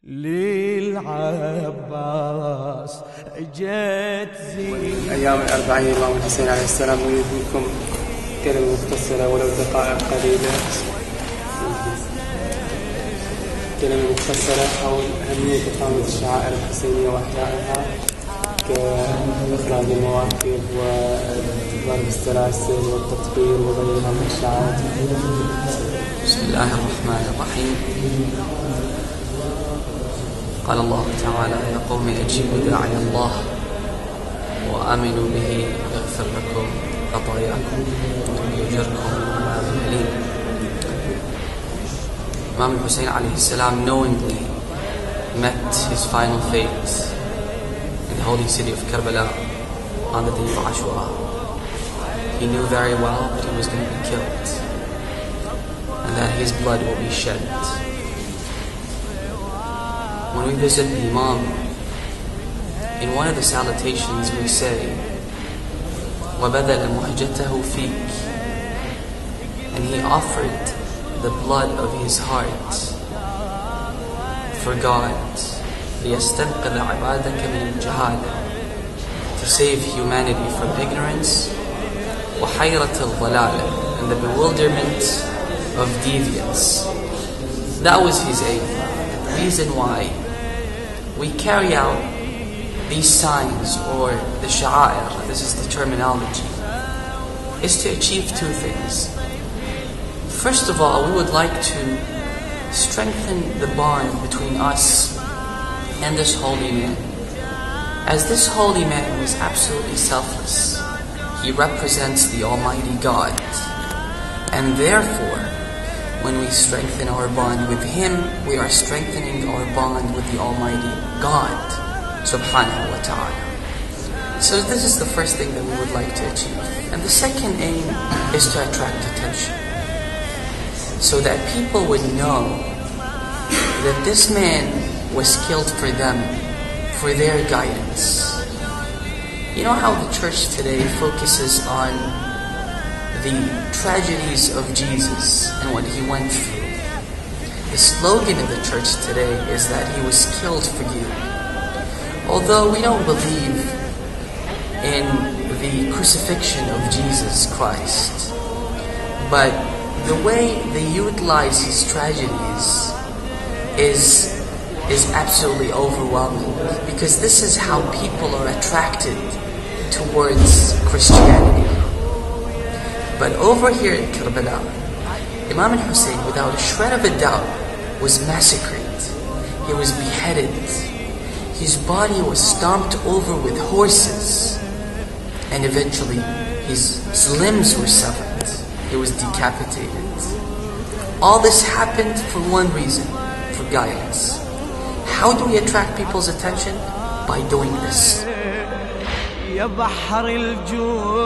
للعباس اجت زين أيام الأربعين الإمام الحسين عليه السلام نريد منكم كلمة مختصرة ولو دقائق قليلة، كلمة مختصرة حول أهمية إقامة الشعائر الحسينية وإحيائها كإخراج المواكب وضرب السلاسل والتطبيل وغيرها من الشعائر. بسم الله الرحمن الرحيم. قال الله تعالى: يا قوم أجيبوا داعي الله وآمنوا به يغفر لكم خطاياكم ويجركم من عذاب أليم. Imam Hussein alayhi salam knowingly met his final fate in the holy city of Karbala on the day of Ashura. He knew very well that he was going to be killed and that his blood will be shed. When we visit the Imam, in one of the salutations we say, وَبَذَلَ مُحْجَتَهُ فِيكَ, and he offered the blood of his heart for God, لِيَسْتَنْقِذَ عِبَادَكَ مِنَ الْجَهَالَةِ, to save humanity from ignorance, وَحَيْرَةَ الضَّلَالَةِ, and the bewilderment of deviance. That was his aim. The reason why we carry out these signs, or the sha'air, this is the terminology, is to achieve two things. First of all, we would like to strengthen the bond between us and this holy man. As this holy man was absolutely selfless, he represents the Almighty God, and therefore when we strengthen our bond with Him, we are strengthening our bond with the Almighty God, subhanahu wa ta'ala. So this is the first thing that we would like to achieve. And the second aim is to attract attention, so that people would know that this man was killed for them, for their guidance. You know how the church today focuses on the tragedies of Jesus and what he went through. The slogan of the church today is that he was killed for you. Although we don't believe in the crucifixion of Jesus Christ, but the way they utilize his tragedies is absolutely overwhelming, because this is how people are attracted towards Christianity. But over here in Karbala, Imam al-Hussein, without a shred of a doubt, was massacred. He was beheaded. His body was stomped over with horses, and eventually his limbs were severed. He was decapitated. All this happened for one reason, for guidance. How do we attract people's attention? By doing this. يا بحر الجود